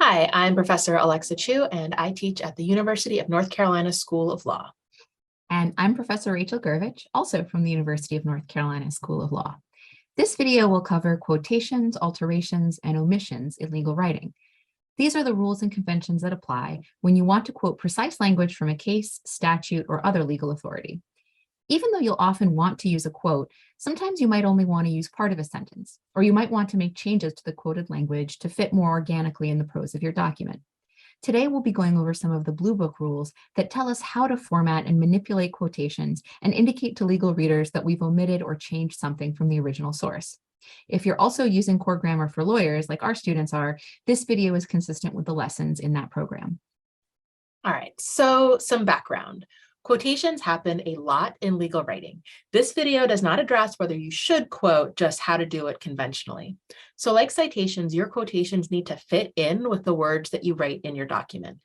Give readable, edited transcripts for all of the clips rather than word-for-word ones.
Hi, I'm Professor Alexa Chu, and I teach at the University of North Carolina School of Law. And I'm Professor Rachel Gurvich, also from the University of North Carolina School of Law. This video will cover quotations, alterations, and omissions in legal writing. These are the rules and conventions that apply when you want to quote precise language from a case, statute, or other legal authority. Even though you'll often want to use a quote, sometimes you might only want to use part of a sentence, or you might want to make changes to the quoted language to fit more organically in the prose of your document. Today, we'll be going over some of the Bluebook rules that tell us how to format and manipulate quotations and indicate to legal readers that we've omitted or changed something from the original source. If you're also using core grammar for lawyers, like our students are, this video is consistent with the lessons in that program. All right, so some background. Quotations happen a lot in legal writing. This video does not address whether you should quote, just how to do it conventionally. So like citations, your quotations need to fit in with the words that you write in your document.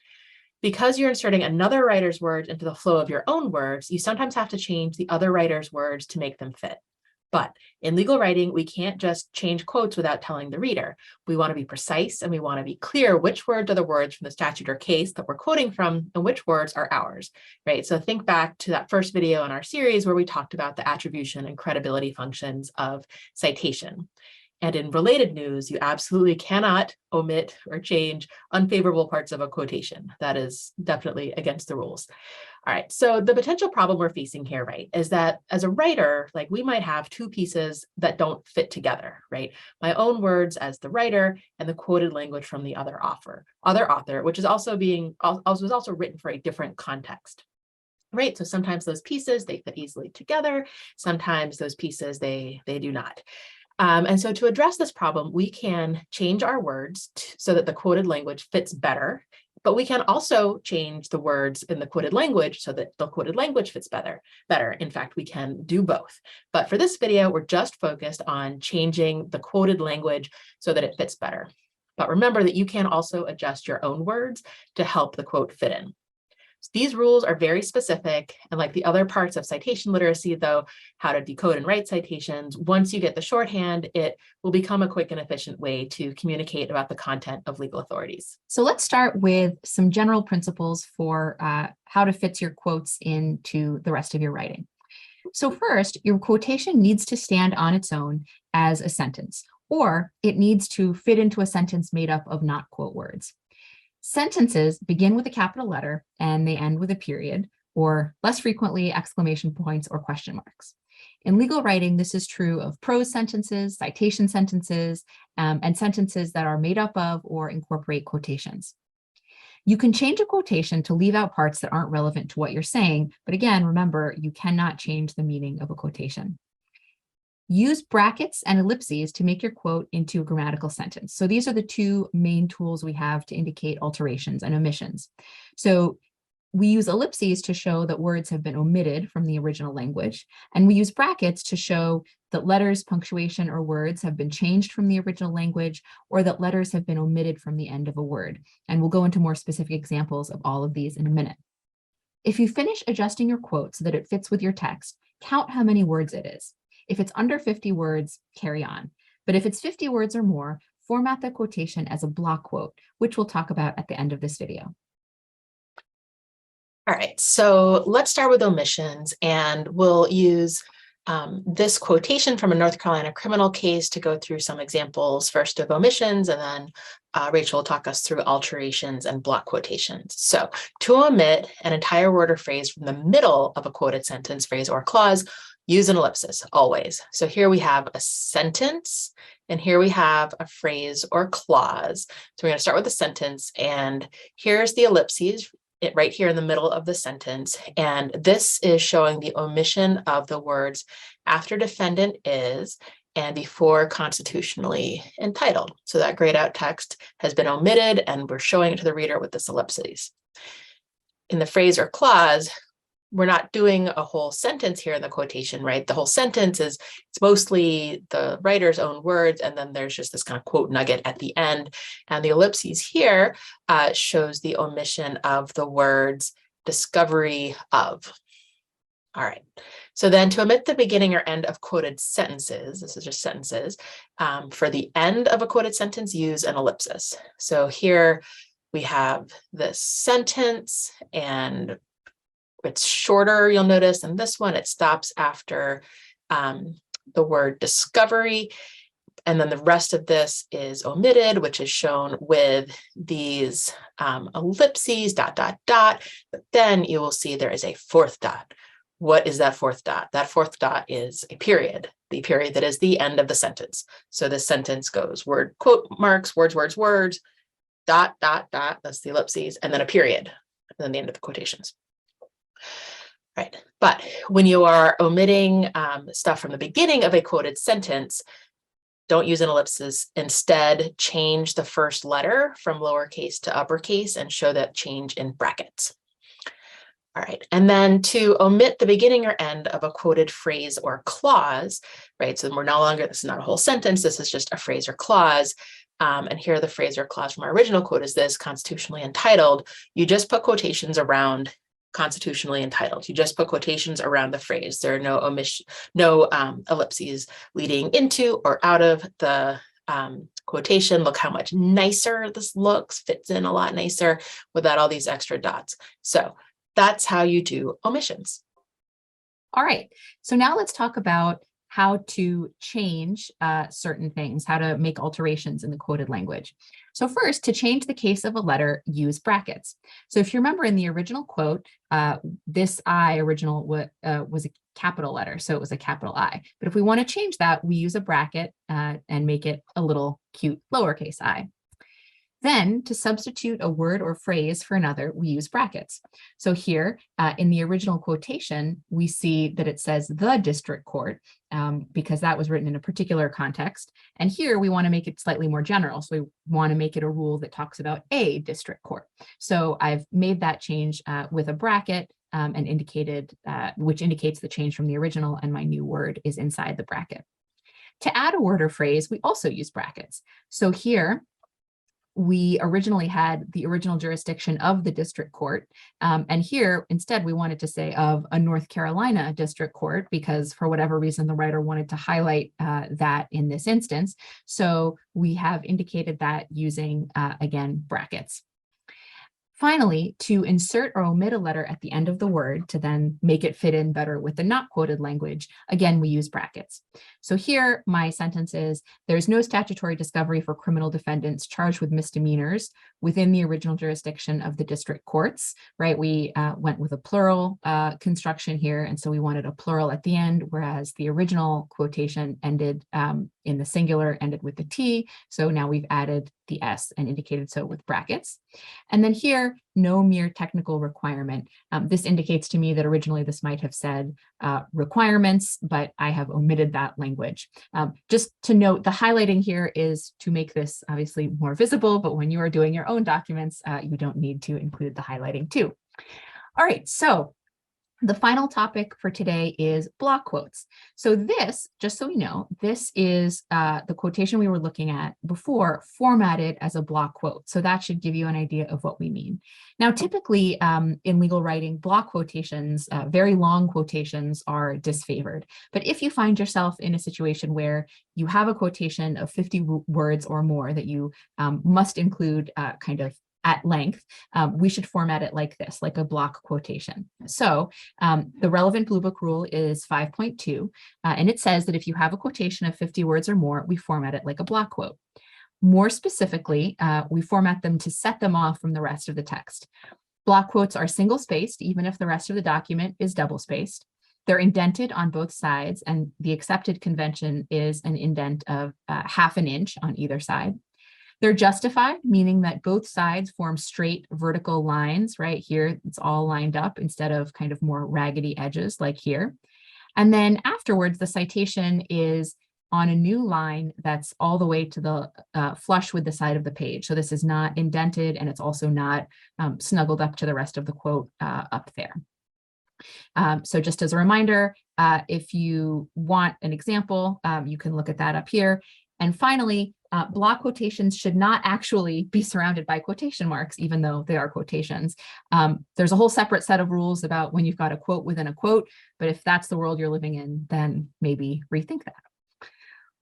Because you're inserting another writer's words into the flow of your own words, you sometimes have to change the other writer's words to make them fit. But in legal writing, we can't just change quotes without telling the reader. We want to be precise and we want to be clear which words are the words from the statute or case that we're quoting from and which words are ours, right? So think back to that first video in our series where we talked about the attribution and credibility functions of citation. And in related news, you absolutely cannot omit or change unfavorable parts of a quotation. That is definitely against the rules. All right, so the potential problem we're facing here, right, is that as a writer, like we might have two pieces that don't fit together, right? My own words as the writer and the quoted language from the other author, which is also was also written for a different context. Right, so sometimes those pieces, they fit easily together. Sometimes those pieces, they do not. And so to address this problem, we can change our words so that the quoted language fits better, but we can also change the words in the quoted language so that the quoted language fits better. In fact, we can do both. But for this video, we're just focused on changing the quoted language so that it fits better. But remember that you can also adjust your own words to help the quote fit in. So these rules are very specific, and like the other parts of citation literacy, though, how to decode and write citations, once you get the shorthand, it will become a quick and efficient way to communicate about the content of legal authorities. So let's start with some general principles for how to fit your quotes into the rest of your writing. So first, your quotation needs to stand on its own as a sentence, or it needs to fit into a sentence made up of not quote words. Sentences begin with a capital letter and they end with a period, or less frequently exclamation points or question marks. In legal writing, this is true of prose sentences, citation sentences, and sentences that are made up of or incorporate quotations. You can change a quotation to leave out parts that aren't relevant to what you're saying, but again, remember, you cannot change the meaning of a quotation. Use brackets and ellipses to make your quote into a grammatical sentence. So these are the two main tools we have to indicate alterations and omissions. So we use ellipses to show that words have been omitted from the original language, and we use brackets to show that letters, punctuation, or words have been changed from the original language, or that letters have been omitted from the end of a word. And we'll go into more specific examples of all of these in a minute. If you finish adjusting your quote so that it fits with your text, count how many words it is. If it's under 50 words, carry on. But if it's 50 words or more, format the quotation as a block quote, which we'll talk about at the end of this video. All right, so let's start with omissions, and we'll use this quotation from a North Carolina criminal case to go through some examples, first of omissions, and then Rachel will talk us through alterations and block quotations. So to omit an entire word or phrase from the middle of a quoted sentence, phrase, or clause, use an ellipsis always. So here we have a sentence, and here we have a phrase or clause. So we're going to start with the sentence, and here's the ellipses right here in the middle of the sentence. And this is showing the omission of the words after defendant is and before constitutionally entitled. So that grayed out text has been omitted, and we're showing it to the reader with this ellipses. In the phrase or clause, we're not doing a whole sentence here in the quotation, right? The whole sentence it's mostly the writer's own words, and then there's just this kind of quote nugget at the end. And the ellipses here shows the omission of the words discovery of. All right, so then to omit the beginning or end of quoted sentences, this is just sentences, for the end of a quoted sentence, use an ellipsis. So here we have this sentence and it's shorter, you'll notice, and this one, it stops after the word discovery. And then the rest of this is omitted, which is shown with these ellipses, ... But then you will see there is a fourth dot. What is that fourth dot? That fourth dot is a period, the period that is the end of the sentence. So this sentence goes word, quote marks, words, words, ... That's the ellipses, and then a period, and then the end of the quotations. Right, but when you are omitting stuff from the beginning of a quoted sentence, don't use an ellipsis. Instead, change the first letter from lowercase to uppercase and show that change in brackets. All right, and then to omit the beginning or end of a quoted phrase or clause, right? So we're no longer, this is not a whole sentence, this is just a phrase or clause. And here the phrase or clause from our original quote is this, constitutionally entitled. You just put quotations around constitutionally entitled. You just put quotations around the phrase. There are no ellipses leading into or out of the quotation. Look how much nicer this looks, fits in a lot nicer without all these extra dots. So that's how you do omissions. All right, so now let's talk about how to change certain things, how to make alterations in the quoted language. So first, to change the case of a letter, use brackets. So if you remember in the original quote, this I original was a capital letter, so it was a capital I. But if we want to change that, we use a bracket and make it a little cute lowercase I. Then to substitute a word or phrase for another, we use brackets. So here in the original quotation, we see that it says the district court because that was written in a particular context. And here we want to make it slightly more general. So we want to make it a rule that talks about a district court. So I've made that change with a bracket and indicated, which indicates the change from the original, and my new word is inside the bracket. To add a word or phrase, we also use brackets. So here, we originally had the original jurisdiction of the district court. And here, instead, we wanted to say of a North Carolina district court, because for whatever reason, the writer wanted to highlight that in this instance. So we have indicated that using, again, brackets. Finally, to insert or omit a letter at the end of the word to then make it fit in better with the not quoted language, again, we use brackets. So here, my sentence is, there's no statutory discovery for criminal defendants charged with misdemeanors within the original jurisdiction of the district courts, right? We went with a plural construction here, and so we wanted a plural at the end, whereas the original quotation ended in the singular, ended with the T. So now we've added the S and indicated so with brackets. And then here, no mere technical requirement. This indicates to me that originally this might have said requirements, but I have omitted that language. Just to note, the highlighting here is to make this obviously more visible, but when you are doing your own documents, you don't need to include the highlighting too. All right, so the final topic for today is block quotes. So this, just so we know, this is the quotation we were looking at before formatted as a block quote. So that should give you an idea of what we mean. Now, typically in legal writing, block quotations, very long quotations are disfavored. But if you find yourself in a situation where you have a quotation of 50 words or more that you must include kind of at length, we should format it like this, like a block quotation. So the relevant Bluebook rule is 5.2, and it says that if you have a quotation of 50 words or more, we format it like a block quote. More specifically, we format them to set them off from the rest of the text. Block quotes are single-spaced, even if the rest of the document is double-spaced. They're indented on both sides, and the accepted convention is an indent of ½ an inch on either side. They're justified, meaning that both sides form straight vertical lines, right? Here, it's all lined up instead of kind of more raggedy edges like here. And then afterwards, the citation is on a new line that's all the way to the flush with the side of the page. So this is not indented, and it's also not snuggled up to the rest of the quote up there. So just as a reminder, if you want an example, you can look at that up here. And finally, Block quotations should not actually be surrounded by quotation marks, even though they are quotations. There's a whole separate set of rules about when you've got a quote within a quote, but if that's the world you're living in, then maybe rethink that.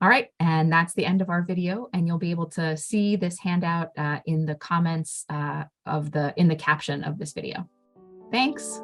All right, and that's the end of our video, and you'll be able to see this handout in the comments in the caption of this video. Thanks.